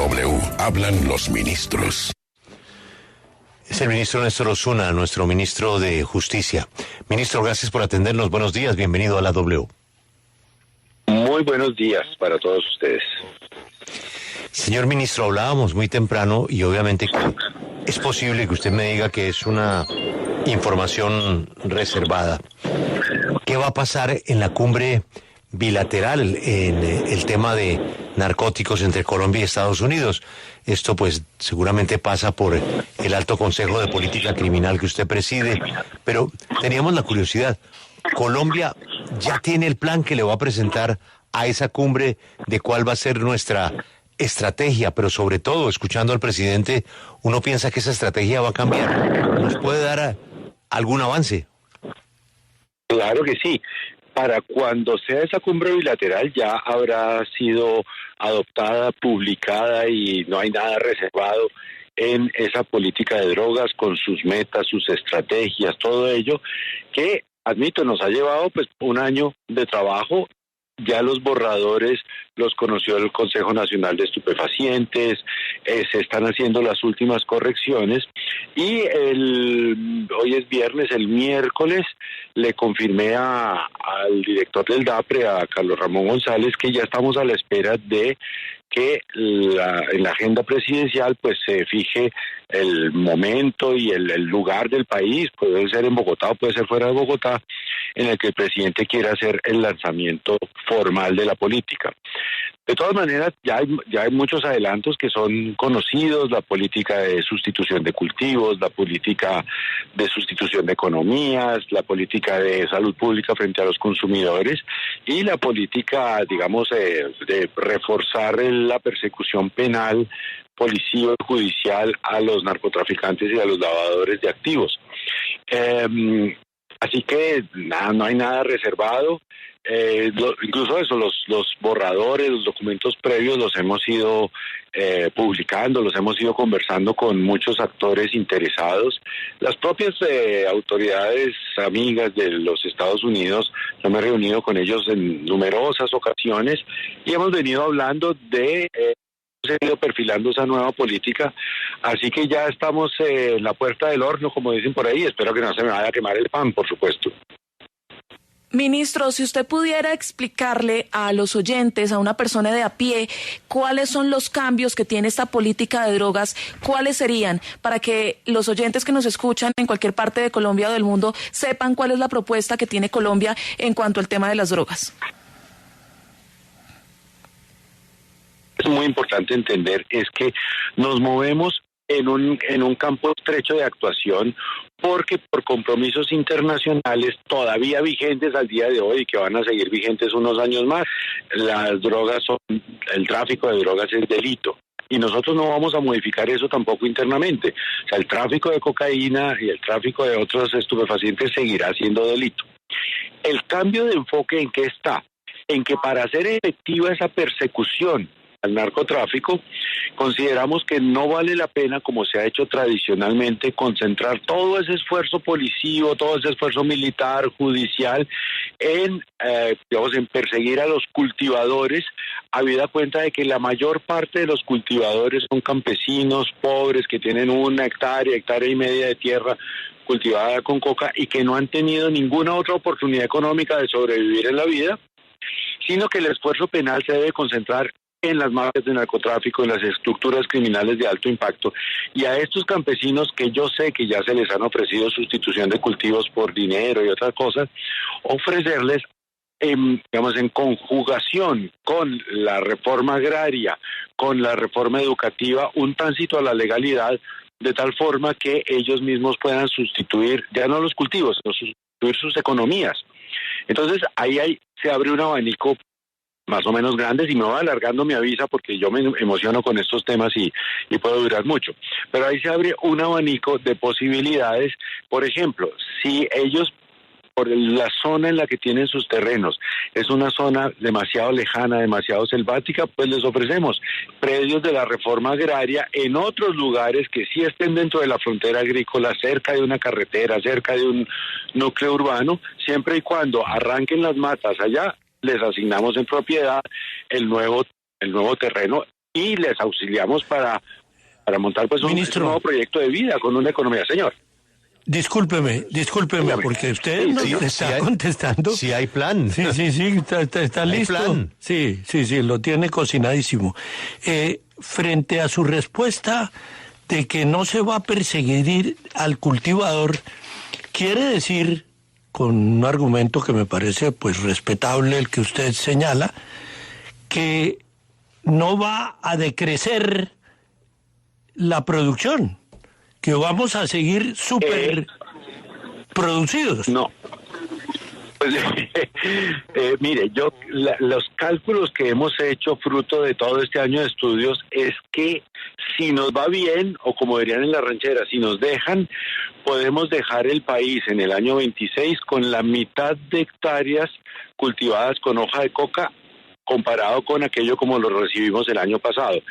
W. Hablan los ministros. Es el ministro Néstor Osuna, nuestro ministro de Justicia. Ministro, gracias por atendernos. Buenos días, bienvenido a la W. Muy buenos días para todos ustedes. Señor ministro, hablábamos muy temprano y obviamente es posible que usted me diga que es una información reservada. ¿Qué va a pasar en la cumbre bilateral en el tema de narcóticos entre Colombia y Estados Unidos? Esto pues seguramente pasa por el Alto Consejo de Política Criminal que usted preside, pero teníamos la curiosidad. ¿Colombia ya tiene el plan que le va a presentar a esa cumbre de cuál va a ser nuestra estrategia? Pero sobre todo, escuchando al presidente, uno piensa que esa estrategia va a cambiar. ¿Nos puede dar algún avance? Claro que sí. Para cuando sea esa cumbre bilateral ya habrá sido adoptada, publicada y no hay nada reservado en esa política de drogas con sus metas, sus estrategias, todo ello que, admito, nos ha llevado pues un año de trabajo. Ya los borradores los conoció el Consejo Nacional de Estupefacientes, se están haciendo las últimas correcciones y hoy es viernes, el miércoles le confirmé al director del DAPRE, a Carlos Ramón González, que ya estamos a la espera de que en la agenda presidencial pues se fije el momento y el lugar del país, puede ser en Bogotá o puede ser fuera de Bogotá, en el que el presidente quiera hacer el lanzamiento formal de la política. De todas maneras, ya hay muchos adelantos que son conocidos: la política de sustitución de cultivos, la política de sustitución de economías, la política de salud pública frente a los consumidores y la política, digamos, de reforzar la persecución penal, policiva y judicial a los narcotraficantes y a los lavadores de activos. Así que no hay nada reservado. Incluso eso, los borradores, los documentos previos los hemos ido publicando, los hemos ido conversando con muchos actores interesados. Las propias autoridades amigas de los Estados Unidos, yo me he reunido con ellos en numerosas ocasiones y hemos venido hablando hemos ido perfilando esa nueva política, así que ya estamos en la puerta del horno, como dicen por ahí. Espero que no se me vaya a quemar el pan, por supuesto. Ministro, si usted pudiera explicarle a los oyentes, a una persona de a pie, cuáles son los cambios que tiene esta política de drogas, ¿cuáles serían? Para que los oyentes que nos escuchan en cualquier parte de Colombia o del mundo sepan cuál es la propuesta que tiene Colombia en cuanto al tema de las drogas. Es muy importante entender es que nos movemos en un campo estrecho de actuación, porque por compromisos internacionales todavía vigentes al día de hoy y que van a seguir vigentes unos años más, el tráfico de drogas es delito. Y nosotros no vamos a modificar eso tampoco internamente. O sea, el tráfico de cocaína y el tráfico de otros estupefacientes seguirá siendo delito. El cambio de enfoque, ¿en qué está? En que para hacer efectiva esa persecución al narcotráfico, consideramos que no vale la pena, como se ha hecho tradicionalmente, concentrar todo ese esfuerzo policivo, todo ese esfuerzo militar, judicial, en perseguir a los cultivadores, habida cuenta de que la mayor parte de los cultivadores son campesinos pobres que tienen 1 hectárea, hectárea y media de tierra cultivada con coca y que no han tenido ninguna otra oportunidad económica de sobrevivir en la vida, sino que el esfuerzo penal se debe concentrar en las mafias de narcotráfico, en las estructuras criminales de alto impacto, y a estos campesinos que yo sé que ya se les han ofrecido sustitución de cultivos por dinero y otras cosas, ofrecerles en conjugación con la reforma agraria, con la reforma educativa, un tránsito a la legalidad, de tal forma que ellos mismos puedan sustituir, ya no los cultivos, sino sustituir sus economías. Entonces ahí se abre un abanico más o menos grandes, y me voy alargando mi avisa porque yo me emociono con estos temas y puedo durar mucho. Pero ahí se abre un abanico de posibilidades. Por ejemplo, si ellos, por la zona en la que tienen sus terrenos, es una zona demasiado lejana, demasiado selvática, pues les ofrecemos predios de la reforma agraria en otros lugares que sí estén dentro de la frontera agrícola, cerca de una carretera, cerca de un núcleo urbano, siempre y cuando arranquen las matas allá, les asignamos en propiedad el nuevo terreno y les auxiliamos para montar pues un nuevo proyecto de vida con una economía. Señor. Discúlpeme, porque usted está contestando. Sí hay plan. Sí, está listo. Plan. Sí, lo tiene cocinadísimo. Frente a su respuesta de que no se va a perseguir al cultivador, quiere decir, con un argumento que me parece pues respetable el que usted señala, que no va a decrecer la producción, que vamos a seguir súper producidos. No. Pues, mire, los cálculos que hemos hecho fruto de todo este año de estudios es que si nos va bien, o como dirían en la ranchera, si nos dejan, podemos dejar el país en el año 26 con la mitad de hectáreas cultivadas con hoja de coca comparado con aquello como lo recibimos el año pasado.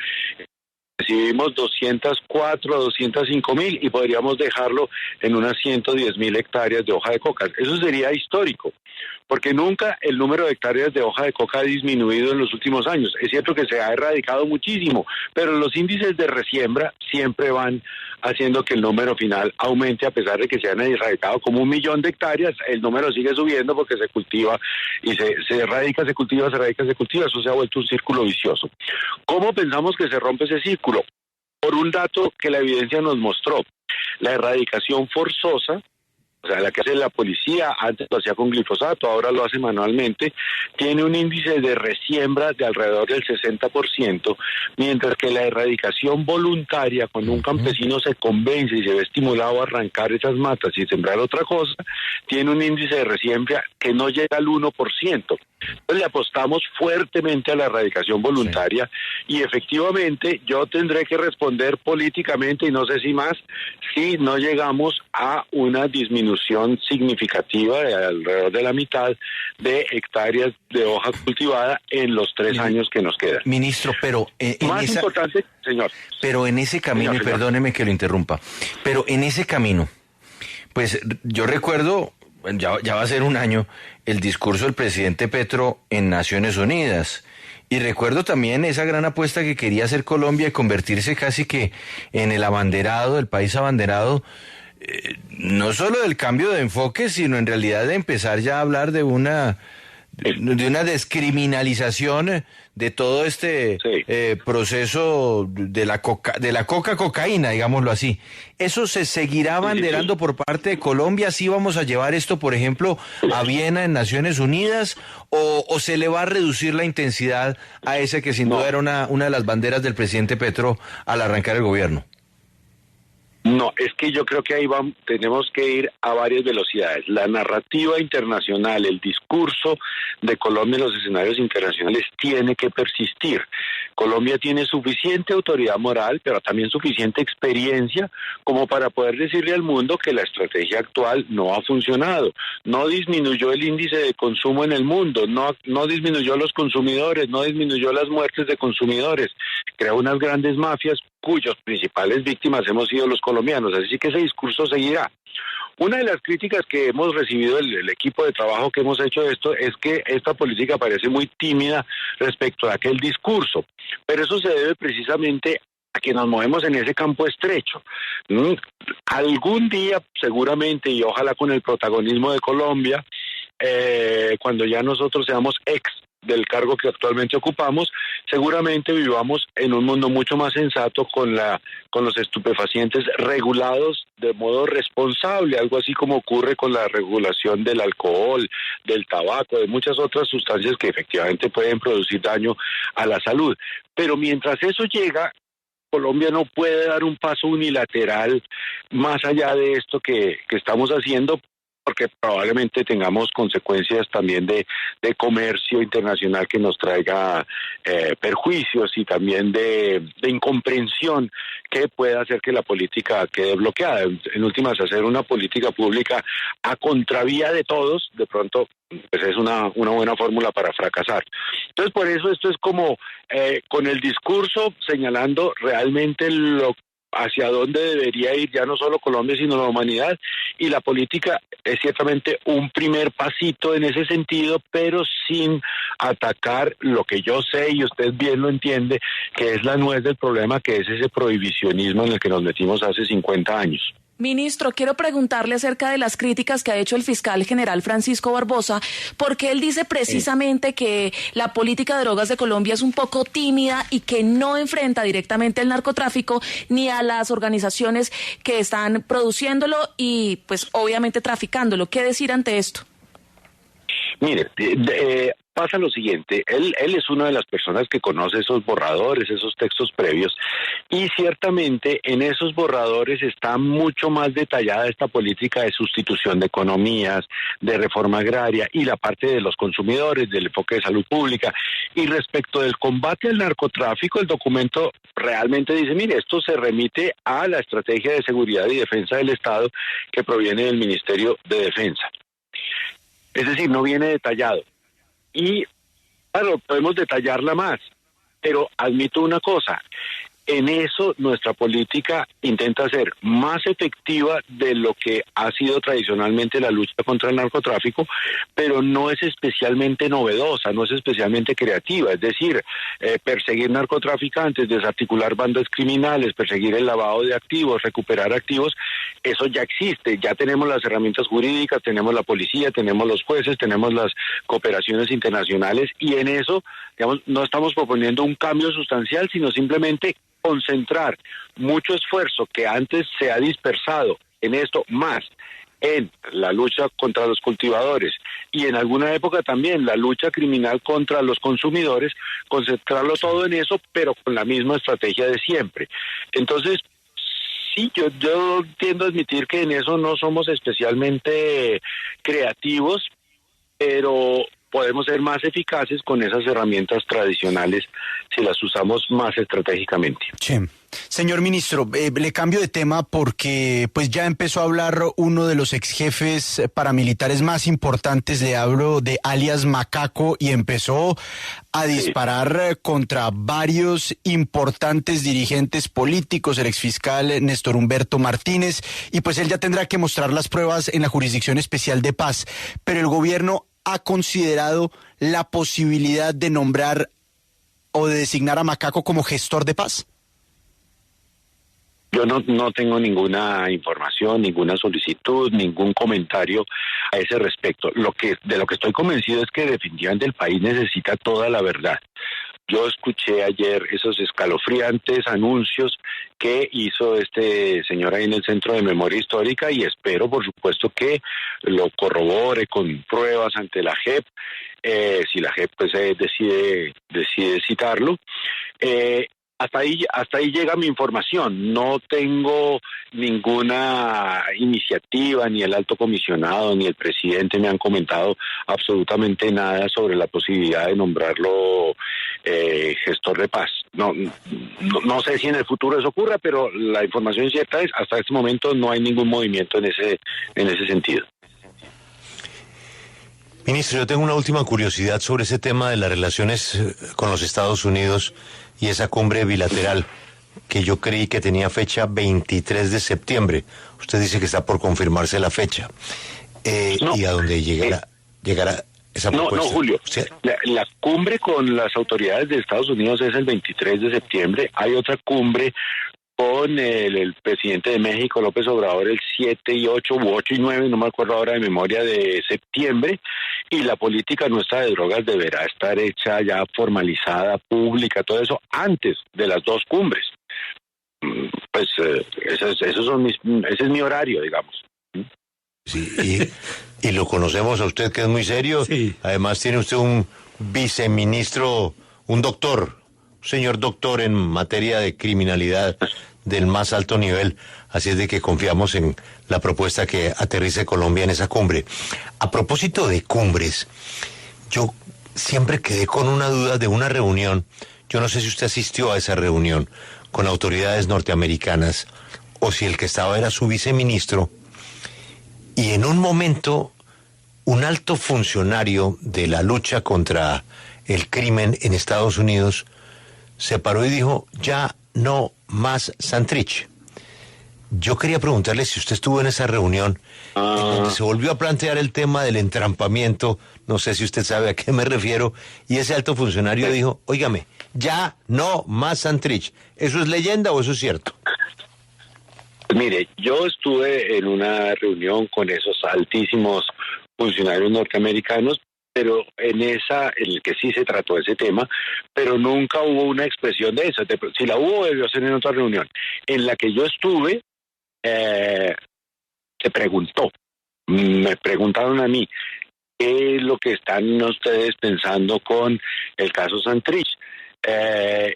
Recibimos 204, 205,000 y podríamos dejarlo en unas 110,000 hectáreas de hoja de coca. Eso sería histórico, porque nunca el número de hectáreas de hoja de coca ha disminuido en los últimos años. Es cierto que se ha erradicado muchísimo, pero los índices de resiembra siempre van haciendo que el número final aumente, a pesar de que se han erradicado como 1,000,000 de hectáreas, el número sigue subiendo porque se cultiva y se erradica, se cultiva, se erradica, se cultiva. Eso se ha vuelto un círculo vicioso. ¿Cómo pensamos que se rompe ese círculo? Por un dato que la evidencia nos mostró. La erradicación forzosa, o sea, la que hace la policía, antes lo hacía con glifosato, ahora lo hace manualmente, tiene un índice de resiembra de alrededor del 60%, mientras que la erradicación voluntaria, cuando un campesino se convence y se ve estimulado a arrancar esas matas y sembrar otra cosa, tiene un índice de resiembra que no llega al 1%. Entonces le apostamos fuertemente a la erradicación voluntaria y efectivamente yo tendré que responder políticamente, y no sé si más, si no llegamos a una disminución significativa de alrededor de la mitad de hectáreas de hoja cultivada en los 3 años que nos quedan. Ministro, pero importante, señor. Pero en ese camino, señor. Y perdóneme que lo interrumpa, pero en ese camino, pues yo recuerdo, ya va a ser un año, el discurso del presidente Petro en Naciones Unidas. Y recuerdo también esa gran apuesta que quería hacer Colombia y convertirse casi que en el abanderado, el país abanderado, no solo del cambio de enfoque, sino en realidad de empezar ya a hablar de una descriminalización de todo este proceso de la cocaína, digámoslo así. ¿Eso se seguirá abanderando por parte de Colombia? ¿Sí vamos a llevar esto, por ejemplo, a Viena en Naciones Unidas? ¿O se le va a reducir la intensidad a ese que sin duda era una de las banderas del presidente Petro al arrancar el gobierno? No, es que yo creo que ahí tenemos que ir a varias velocidades. La narrativa internacional, el discurso de Colombia en los escenarios internacionales tiene que persistir. Colombia tiene suficiente autoridad moral, pero también suficiente experiencia como para poder decirle al mundo que la estrategia actual no ha funcionado. No disminuyó el índice de consumo en el mundo, no disminuyó los consumidores, no disminuyó las muertes de consumidores. Creó unas grandes mafias cuyos principales víctimas hemos sido los colombianos, así que ese discurso seguirá. Una de las críticas que hemos recibido el equipo de trabajo que hemos hecho esto es que esta política parece muy tímida respecto a aquel discurso, pero eso se debe precisamente a que nos movemos en ese campo estrecho. Algún día seguramente, y ojalá con el protagonismo de Colombia, cuando ya nosotros seamos del cargo que actualmente ocupamos, seguramente vivamos en un mundo mucho más sensato con los estupefacientes regulados de modo responsable, algo así como ocurre con la regulación del alcohol, del tabaco, de muchas otras sustancias que efectivamente pueden producir daño a la salud. Pero mientras eso llega, Colombia no puede dar un paso unilateral más allá de esto que estamos haciendo, porque probablemente tengamos consecuencias también de comercio internacional que nos traiga perjuicios y también de incomprensión que pueda hacer que la política quede bloqueada. En últimas, hacer una política pública a contravía de todos, de pronto pues es una buena fórmula para fracasar. Entonces, por eso esto es como con el discurso señalando realmente lo hacia dónde debería ir ya no solo Colombia, sino la humanidad, y la política es ciertamente un primer pasito en ese sentido, pero sin atacar lo que yo sé, y usted bien lo entiende, que es la nuez del problema, que es ese prohibicionismo en el que nos metimos hace 50 años. Ministro, quiero preguntarle acerca de las críticas que ha hecho el fiscal general Francisco Barbosa, porque él dice precisamente que la política de drogas de Colombia es un poco tímida y que no enfrenta directamente al narcotráfico ni a las organizaciones que están produciéndolo y pues obviamente traficándolo. ¿Qué decir ante esto? Mire, pasa lo siguiente, él es una de las personas que conoce esos borradores, esos textos previos, y ciertamente en esos borradores está mucho más detallada esta política de sustitución de economías, de reforma agraria y la parte de los consumidores, del enfoque de salud pública. Y respecto del combate al narcotráfico, el documento realmente dice, mire, esto se remite a la estrategia de seguridad y defensa del Estado que proviene del Ministerio de Defensa. Es decir, no viene detallado. Y, claro, podemos detallarla más, pero admito una cosa, en eso nuestra política intenta ser más efectiva de lo que ha sido tradicionalmente la lucha contra el narcotráfico, pero no es especialmente novedosa, no es especialmente creativa, es decir, perseguir narcotraficantes, desarticular bandas criminales, perseguir el lavado de activos, recuperar activos, eso ya existe, ya tenemos las herramientas jurídicas, tenemos la policía, tenemos los jueces, tenemos las cooperaciones internacionales, y en eso, digamos, no estamos proponiendo un cambio sustancial, sino simplemente concentrar mucho esfuerzo que antes se ha dispersado en esto, más en la lucha contra los cultivadores y en alguna época también la lucha criminal contra los consumidores, concentrarlo todo en eso, pero con la misma estrategia de siempre. Entonces, sí, yo tiendo a admitir que en eso no somos especialmente creativos, pero podemos ser más eficaces con esas herramientas tradicionales si las usamos más estratégicamente. Sí. Señor ministro, le cambio de tema porque pues ya empezó a hablar uno de los exjefes paramilitares más importantes, le hablo de alias Macaco, y empezó a disparar contra varios importantes dirigentes políticos, el exfiscal Néstor Humberto Martínez, y pues él ya tendrá que mostrar las pruebas en la Jurisdicción Especial de Paz, pero el gobierno ha considerado la posibilidad de nombrar o de designar a Macaco como gestor de paz. Yo no tengo ninguna información, ninguna solicitud, ningún comentario a ese respecto. De lo que estoy convencido es que definitivamente el país necesita toda la verdad. Yo escuché ayer esos escalofriantes anuncios que hizo este señor ahí en el Centro de Memoria Histórica, y espero, por supuesto, que lo corrobore con pruebas ante la JEP, si la JEP pues, decide citarlo. Hasta ahí llega mi información. No tengo ninguna iniciativa, ni el alto comisionado, ni el presidente me han comentado absolutamente nada sobre la posibilidad de nombrarlo gestor de paz. No sé si en el futuro eso ocurra, pero la información cierta es, hasta este momento no hay ningún movimiento en ese sentido. Ministro, yo tengo una última curiosidad sobre ese tema de las relaciones con los Estados Unidos y esa cumbre bilateral que yo creí que tenía fecha 23 de septiembre. Usted dice que está por confirmarse la fecha. ¿Y a dónde llegará esa propuesta? No, Julio. O sea, la cumbre con las autoridades de Estados Unidos es el 23 de septiembre. Hay otra cumbre con el presidente de México, López Obrador, el 7 y 8, u 8 y 9, no me acuerdo ahora de memoria, de septiembre, y la política nuestra de drogas deberá estar hecha ya formalizada, pública, todo eso, antes de las dos cumbres. Pues ese es mi horario, digamos. Sí, y lo conocemos a usted, que es muy serio. Sí. Además tiene usted un viceministro, un señor doctor en materia de criminalidad del más alto nivel, así es de que confiamos en la propuesta que aterrice Colombia en esa cumbre. A propósito de cumbres, yo siempre quedé con una duda de una reunión, yo no sé si usted asistió a esa reunión con autoridades norteamericanas, o si el que estaba era su viceministro, y en un momento un alto funcionario de la lucha contra el crimen en Estados Unidos se paró y dijo, ya no más Santrich. Yo quería preguntarle si usted estuvo en esa reunión en donde se volvió a plantear el tema del entrampamiento, no sé si usted sabe a qué me refiero, y ese alto funcionario dijo, óigame, ya no más Santrich. ¿Eso es leyenda o eso es cierto? Mire, yo estuve en una reunión con esos altísimos funcionarios norteamericanos, pero en el que sí se trató ese tema, pero nunca hubo una expresión de eso. Si la hubo, debió ser en otra reunión. En la que yo estuve, se preguntó, me preguntaron a mí, ¿qué es lo que están ustedes pensando con el caso Santrich?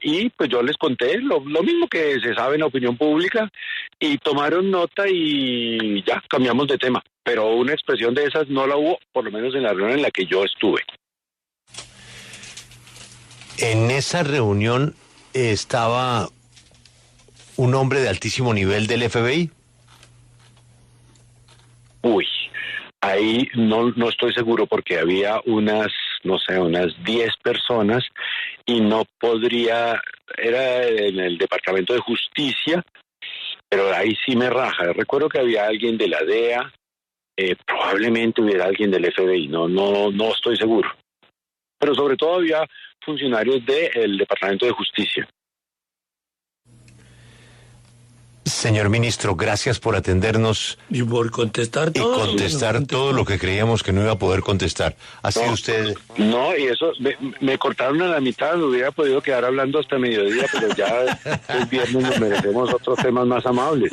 Y pues yo les conté lo mismo que se sabe en la opinión pública y tomaron nota y ya cambiamos de tema, pero una expresión de esas no la hubo, por lo menos en la reunión en la que yo estuve. En esa reunión estaba un hombre de altísimo nivel del FBI. Uy, ahí no estoy seguro porque había unas 10 personas y no podría, era en el Departamento de Justicia, pero ahí sí me raja. Recuerdo que había alguien de la DEA, probablemente hubiera alguien del FBI, no estoy seguro. Pero sobre todo había funcionarios del Departamento de Justicia. Señor ministro, gracias por atendernos. Y por contestar todo. Y contestar todo lo que creíamos que no iba a poder contestar. ¿Ha sido usted? No, y eso, me cortaron a la mitad, me hubiera podido quedar hablando hasta mediodía, pero ya el viernes nos merecemos otros temas más amables.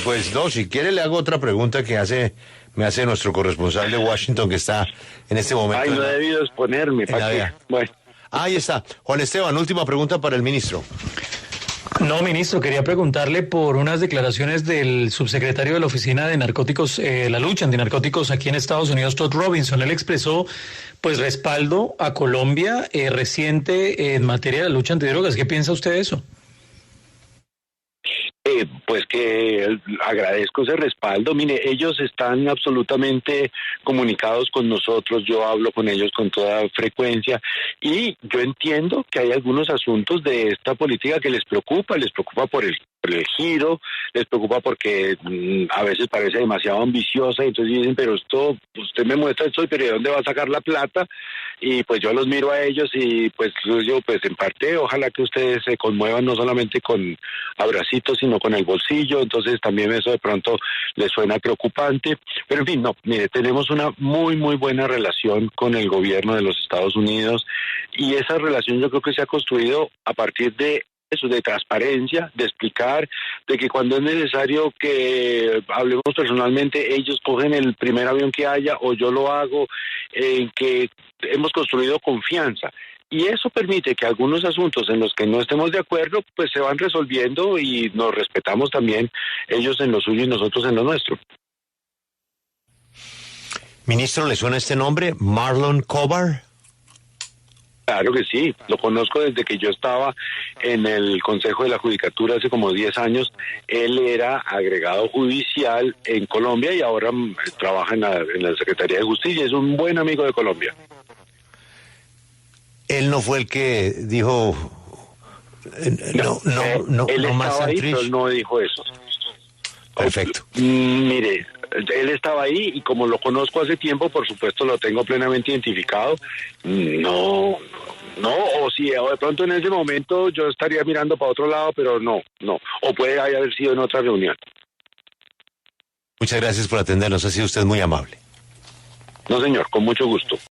Pues no, si quiere le hago otra pregunta que me hace nuestro corresponsal de Washington, que está en este momento. Ay, no he debido exponerme, ¿para qué? Bueno. Ahí está. Juan Esteban, última pregunta para el ministro. No, ministro, quería preguntarle por unas declaraciones del subsecretario de la Oficina de Narcóticos, la lucha antinarcóticos aquí en Estados Unidos, Todd Robinson. Él expresó pues respaldo a Colombia reciente en materia de la lucha antidrogas. ¿Qué piensa usted de eso? Pues que agradezco ese respaldo. Mire, ellos están absolutamente comunicados con nosotros, yo hablo con ellos con toda frecuencia y yo entiendo que hay algunos asuntos de esta política que les preocupa por el giro, les preocupa porque a veces parece demasiado ambiciosa y entonces dicen, pero esto, usted me muestra esto, pero ¿de dónde va a sacar la plata? Y pues yo los miro a ellos y pues yo pues en parte ojalá que ustedes se conmuevan no solamente con abracitos sino con el bolsillo, entonces también eso de pronto les suena preocupante, pero en fin, no, mire, tenemos una muy buena relación con el gobierno de los Estados Unidos y esa relación yo creo que se ha construido a partir de eso, de transparencia, de explicar, de que cuando es necesario que hablemos personalmente, ellos cogen el primer avión que haya o yo lo hago, en que hemos construido confianza. Y eso permite que algunos asuntos en los que no estemos de acuerdo, pues se van resolviendo y nos respetamos también ellos en lo suyo y nosotros en lo nuestro. Ministro, ¿le suena este nombre? Marlon Kobar. Claro que sí, lo conozco desde que yo estaba en el Consejo de la Judicatura hace como 10 años. Él era agregado judicial en Colombia y ahora trabaja en la Secretaría de Justicia. Es un buen amigo de Colombia. Él no fue el que dijo no más ahí, pero él no dijo eso. Perfecto. Mire, él estaba ahí y como lo conozco hace tiempo, por supuesto lo tengo plenamente identificado. No, o si de pronto en ese momento yo estaría mirando para otro lado, pero no. O puede haber sido en otra reunión. Muchas gracias por atendernos, ha sido usted muy amable. No, señor, con mucho gusto.